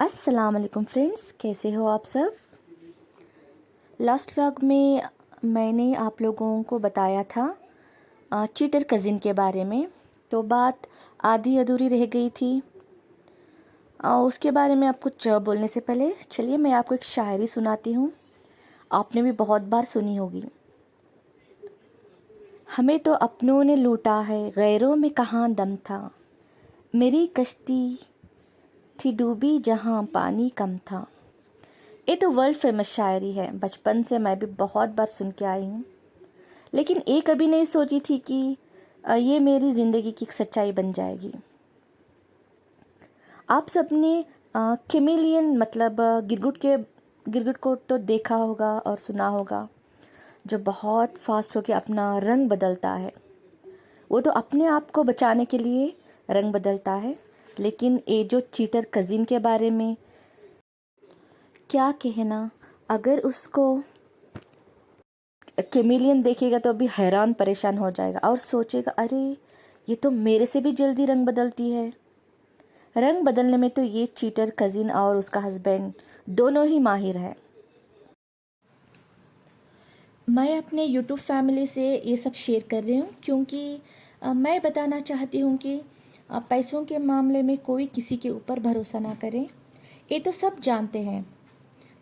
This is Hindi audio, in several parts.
अस्सलाम वालेकुम फ्रेंड्स, कैसे हो आप सब। लास्ट व्लॉग में मैंने आप लोगों को बताया था चीटर कज़िन के बारे में। तो बात आधी अधूरी रह गई थी। उसके बारे में आप कुछ बोलने से पहले चलिए मैं आपको एक शायरी सुनाती हूँ। आपने भी बहुत बार सुनी होगी। हमें तो अपनों ने लूटा है, गैरों में कहाँ दम था। मेरी कश्ती थी डूबी जहाँ पानी कम था। ये तो वर्ल्ड फेमस शायरी है। बचपन से मैं भी बहुत बार सुन के आई हूँ, लेकिन ये कभी नहीं सोची थी कि ये मेरी ज़िंदगी की एक सच्चाई बन जाएगी। आप सबने कैमेलियन मतलब गिरगिट को तो देखा होगा और सुना होगा, जो बहुत फास्ट होकर अपना रंग बदलता है। वो तो अपने आप को बचाने के लिए रंग बदलता है, लेकिन ये जो चीटर कज़िन के बारे में क्या कहना। अगर उसको कैमेलियन देखेगा तो अभी हैरान परेशान हो जाएगा और सोचेगा, अरे ये तो मेरे से भी जल्दी रंग बदलती है। रंग बदलने में तो ये चीटर कज़िन और उसका हस्बैंड दोनों ही माहिर है। मैं अपने यूट्यूब फैमिली से ये सब शेयर कर रही हूँ क्योंकि मैं बताना चाहती हूँ कि पैसों के मामले में कोई किसी के ऊपर भरोसा ना करे। ये तो सब जानते हैं,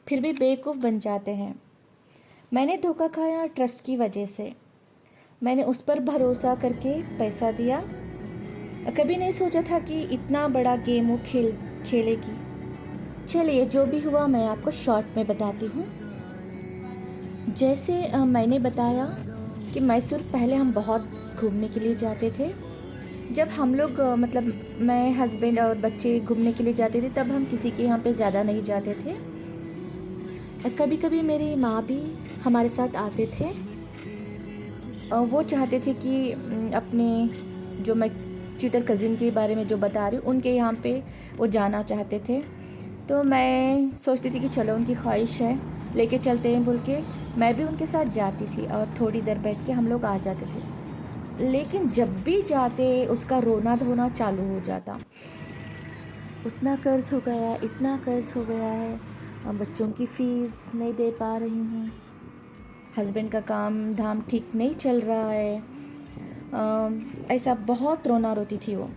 फिर भी बेवकूफ़ बन जाते हैं। मैंने धोखा खाया ट्रस्ट की वजह से। मैंने उस पर भरोसा करके पैसा दिया। कभी नहीं सोचा था कि इतना बड़ा गेम वो खेलेगी। चलिए, जो भी हुआ मैं आपको शॉर्ट में बताती हूँ। जैसे मैंने बताया कि मैसूर पहले हम बहुत घूमने के लिए जाते थे। जब हम लोग मतलब मैं हस्बैंड और बच्चे घूमने के लिए जाते थे, तब हम किसी के यहाँ पे ज़्यादा नहीं जाते थे। कभी कभी मेरी माँ भी हमारे साथ आते थे। वो चाहते थे कि अपने जो मैं चीटर कज़िन के बारे में जो बता रही हूँ, उनके यहाँ पे वो जाना चाहते थे। तो मैं सोचती थी कि चलो उनकी ख्वाहिश है, लेके चलते हैं बोल के मैं भी उनके साथ जाती थी और थोड़ी देर बैठ के हम लोग आ जाते थे। लेकिन जब भी जाते उसका रोना धोना चालू हो जाता। उतना कर्ज़ हो गया, इतना कर्ज़ हो गया है, बच्चों की फ़ीस नहीं दे पा रही हूँ, हस्बैंड का काम धाम ठीक नहीं चल रहा है। ऐसा बहुत रोना रोती थी वो।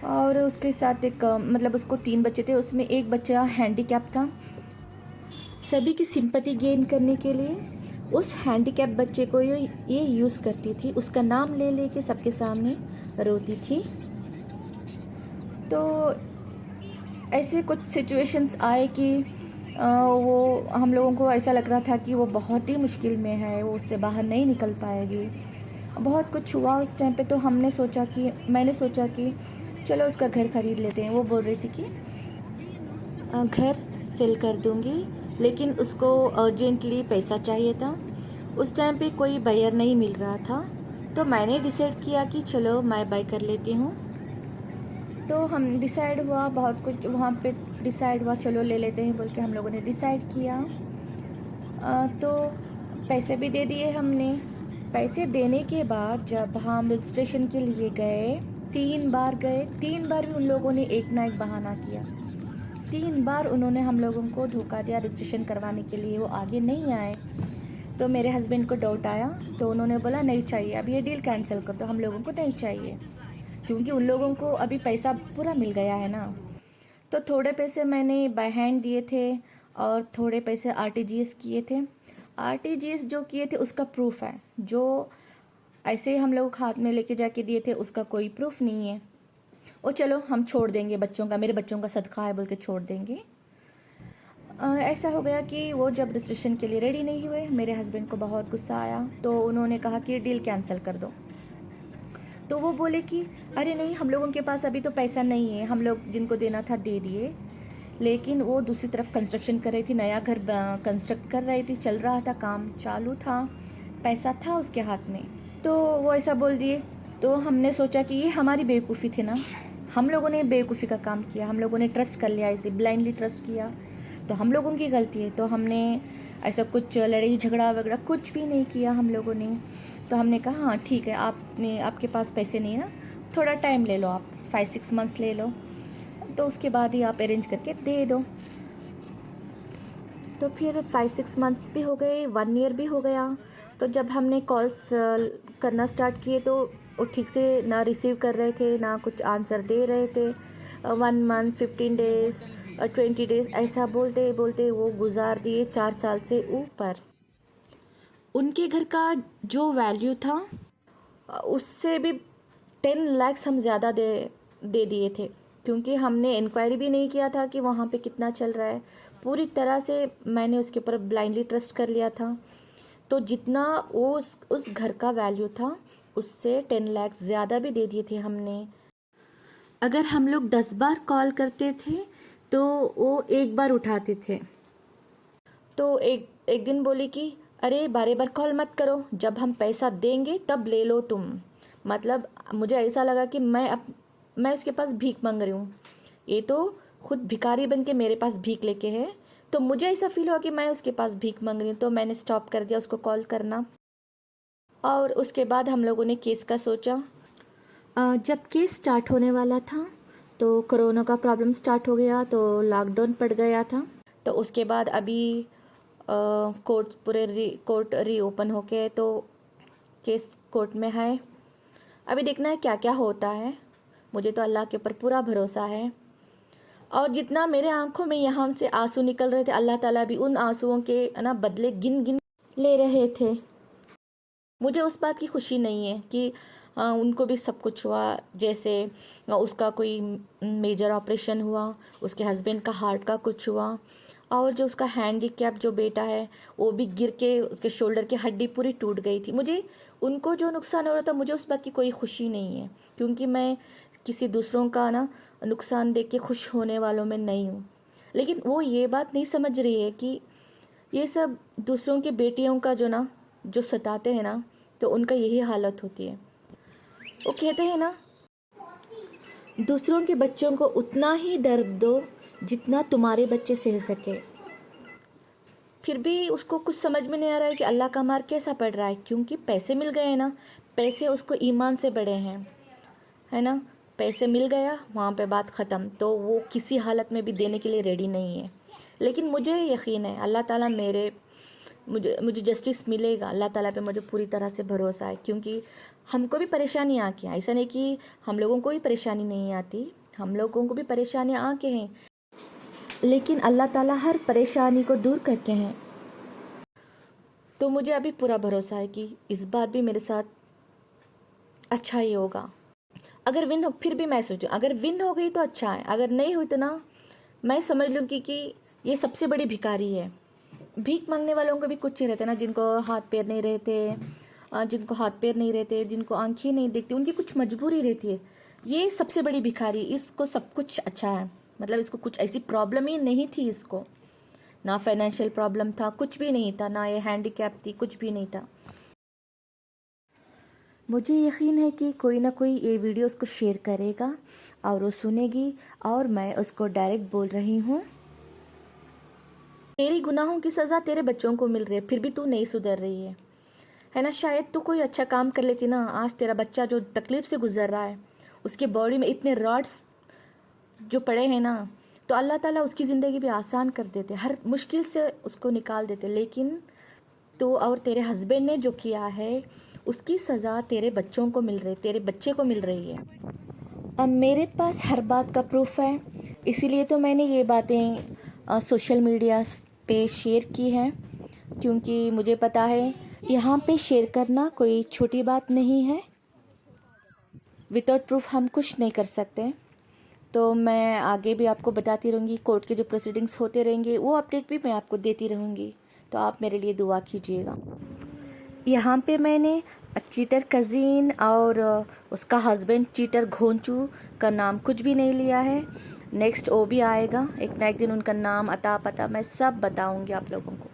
और उसके साथ एक मतलब उसको 3 बच्चे थे, उसमें एक बच्चा हैंडीकैप था। सभी की सिंपैथी गेन करने के लिए उस हैंडीकैप बच्चे को ये यूज़ करती थी, उसका नाम ले लेके सबके सामने रोती थी। तो ऐसे कुछ सिचुएशंस आए कि वो हम लोगों को ऐसा लग रहा था कि वो बहुत ही मुश्किल में है, वो उससे बाहर नहीं निकल पाएगी। बहुत कुछ हुआ उस टाइम पे। तो मैंने सोचा कि चलो उसका घर ख़रीद लेते हैं। वो बोल रही थी कि घर सेल कर दूंगी, लेकिन उसको अर्जेंटली पैसा चाहिए था। उस टाइम पे कोई बायर नहीं मिल रहा था। तो मैंने डिसाइड किया कि चलो मैं बाय कर लेती हूँ। तो हम डिसाइड हुआ, बहुत कुछ वहाँ पे डिसाइड हुआ, चलो ले लेते हैं बोल के हम लोगों ने डिसाइड किया। तो पैसे भी दे दिए हमने। पैसे देने के बाद जब हम रजिस्ट्रेशन के लिए गए, 3 बार गए, 3 बार भी उन लोगों ने एक ना एक बहाना किया। 3 बार उन्होंने हम लोगों को धोखा दिया रजिस्ट्रेशन करवाने के लिए, वो आगे नहीं आए। तो मेरे हस्बैंड को डाउट आया, तो उन्होंने बोला नहीं चाहिए, अब ये डील कैंसिल कर दो, हम लोगों को नहीं चाहिए, क्योंकि उन लोगों को अभी पैसा पूरा मिल गया है ना। तो थोड़े पैसे मैंने बाय हैंड दिए थे और थोड़े पैसे आरटीजीएस किए थे। आरटीजीएस जो किए थे उसका प्रूफ है, जो ऐसे ही हम लोग हाथ में लेके जाके दिए थे उसका कोई प्रूफ नहीं है। वो चलो हम छोड़ देंगे, बच्चों का, मेरे बच्चों का सदका है बोल के छोड़ देंगे। ऐसा हो गया कि वो जब रजिस्ट्रेशन के लिए रेडी नहीं हुए, मेरे हस्बैंड को बहुत गुस्सा आया। तो उन्होंने कहा कि डील कैंसिल कर दो। तो वो बोले कि अरे नहीं, हम लोगों के पास अभी तो पैसा नहीं है, हम लोग जिनको देना था दे दिए। लेकिन वो दूसरी तरफ कंस्ट्रक्शन कर रही थी, नया घर कंस्ट्रक्ट कर रही थी, चल रहा था, काम चालू था, पैसा था उसके हाथ में। तो वो ऐसा बोल दिए। तो हमने सोचा कि ये हमारी बेवकूफ़ी थी ना, हम लोगों ने बेवकूफ़ी का काम किया, हम लोगों ने ट्रस्ट कर लिया, इसे ब्लाइंडली ट्रस्ट किया, तो हम लोगों की गलती है। तो हमने ऐसा कुछ लड़ाई झगड़ा वगैरह कुछ भी नहीं किया हम लोगों ने। तो हमने कहा हाँ ठीक है, आपके पास पैसे नहीं है ना, थोड़ा टाइम ले लो, आप 5-6 मंथ्स ले लो। तो उसके बाद ही आप अरेंज करके दे दो। तो फिर 5-6 मंथ्स भी हो गए, 1 ईयर भी हो गया। तो जब हमने कॉल्स करना स्टार्ट किए तो वो ठीक से ना रिसीव कर रहे थे, ना कुछ आंसर दे रहे थे। 1 मंथ, 15 डेज़, 20 डेज़ ऐसा बोलते बोलते वो गुजार दिए 4 साल से ऊपर। उनके घर का जो वैल्यू था उससे भी 10 लाख हम ज़्यादा दे दिए थे, क्योंकि हमने इंक्वायरी भी नहीं किया था कि वहाँ पे कितना चल रहा है। पूरी तरह से मैंने उसके ऊपर ब्लाइंडली ट्रस्ट कर लिया था। तो जितना वो उस घर का वैल्यू था उससे 10 लाख ज़्यादा भी दे दिए थे हमने। अगर हम लोग 10 बार कॉल करते थे तो वो एक बार उठाते थे। तो एक दिन बोली कि अरे बार बार कॉल मत करो, जब हम पैसा देंगे तब ले लो तुम। मतलब मुझे ऐसा लगा कि मैं उसके पास भीख मांग रही हूँ, ये तो खुद भिखारी बन के मेरे पास भीख लेके है। तो मुझे ऐसा फील हुआ कि मैं उसके पास भीख मांग रही हूँ, तो मैंने स्टॉप कर दिया उसको कॉल करना। और उसके बाद हम लोगों ने केस का सोचा। जब केस स्टार्ट होने वाला था तो कोरोना का प्रॉब्लम स्टार्ट हो गया, तो लॉकडाउन पड़ गया था। तो उसके बाद अभी कोर्ट रीओपन हो गए, तो केस कोर्ट में है। अभी देखना है क्या क्या होता है। मुझे तो अल्लाह के ऊपर पूरा भरोसा है। और जितना मेरे आंखों में यहाँ से आंसू निकल रहे थे, अल्लाह ताला भी उन आंसुओं के ना बदले गिन गिन ले रहे थे। मुझे उस बात की खुशी नहीं है कि उनको भी सब कुछ हुआ। जैसे उसका कोई मेजर ऑपरेशन हुआ, उसके हस्बैंड का हार्ट का कुछ हुआ, और जो उसका हैंडीकैप जो बेटा है वो भी गिर के उसके शोल्डर की हड्डी पूरी टूट गई थी। मुझे उनको जो नुकसान हो रहा था, मुझे उस बात की कोई खुशी नहीं है, क्योंकि मैं किसी दूसरों का ना नुकसान देख के खुश होने वालों में नहीं हूँ। लेकिन वो ये बात नहीं समझ रही है कि ये सब दूसरों की बेटियों का जो सताते हैं ना, तो उनका यही हालत होती है। वो कहते हैं ना, दूसरों के बच्चों को उतना ही दर्द दो जितना तुम्हारे बच्चे सह सके। फिर भी उसको कुछ समझ में नहीं आ रहा है कि अल्लाह का मार कैसा पड़ रहा है, क्योंकि पैसे मिल गए हैं ना। पैसे उसको ईमान से बड़े हैं, है ना। पैसे मिल गया, वहाँ पे बात ख़त्म। तो वो किसी हालत में भी देने के लिए रेडी नहीं है। लेकिन मुझे यकीन है अल्लाह ताला मुझे जस्टिस मिलेगा। अल्लाह ताला पे मुझे पूरी तरह से भरोसा है, क्योंकि हमको भी परेशानी आके हैं। ऐसा नहीं कि हम लोगों को भी परेशानी नहीं आती, हम लोगों को भी परेशानियाँ आके हैं, लेकिन अल्लाह ताला हर परेशानी को दूर करके हैं। तो मुझे अभी पूरा भरोसा है कि इस बार भी मेरे साथ अच्छा ही होगा। अगर विन हो, फिर भी मैं सोचूं अगर विन हो गई तो अच्छा है, अगर नहीं हुई तो ना मैं समझ लूँगी कि ये सबसे बड़ी भिखारी है। भीख मांगने वालों को भी कुछ नहीं रहता ना, जिनको हाथ पैर नहीं रहते, जिनको आंखें नहीं दिखती, उनकी कुछ मजबूरी रहती है। ये सबसे बड़ी भिखारी, इसको सब कुछ अच्छा है। मतलब इसको कुछ ऐसी प्रॉब्लम ही नहीं थी, इसको ना फाइनेंशियल प्रॉब्लम था, कुछ भी नहीं था, ना ये हैंडीकैप थी, कुछ भी नहीं था। मुझे यकीन है कि कोई ना कोई ये वीडियो उसको शेयर करेगा और वो सुनेगी, और मैं उसको डायरेक्ट बोल रही हूँ, तेरी गुनाहों की सज़ा तेरे बच्चों को मिल रही है, फिर भी तू नहीं सुधर रही है ना। शायद तू कोई अच्छा काम कर लेती ना, आज तेरा बच्चा जो तकलीफ़ से गुजर रहा है, उसके बॉडी में इतने रॉड्स जो पड़े हैं ना, तो अल्लाह ताला उसकी ज़िंदगी भी आसान कर देते, हर मुश्किल से उसको निकाल देते। लेकिन तो और तेरे हस्बैंड ने जो किया है उसकी सज़ा तेरे बच्चों को मिल रही, तेरे बच्चे को मिल रही है। अब मेरे पास हर बात का प्रूफ है, इसीलिए तो मैंने ये बातें सोशल मीडिया पे शेयर की हैं, क्योंकि मुझे पता है यहाँ पे शेयर करना कोई छोटी बात नहीं है। विदाउट प्रूफ हम कुछ नहीं कर सकते। तो मैं आगे भी आपको बताती रहूँगी, कोर्ट के जो प्रोसीडिंग्स होते रहेंगे वो अपडेट भी मैं आपको देती रहूँगी। तो आप मेरे लिए दुआ कीजिएगा। यहाँ पे मैंने चीटर कज़िन और उसका हस्बैंड चीटर घोंचू का नाम कुछ भी नहीं लिया है। नेक्स्ट वो भी आएगा एक ना एक दिन, उनका नाम, अता, पता मैं सब बताऊँगी आप लोगों को।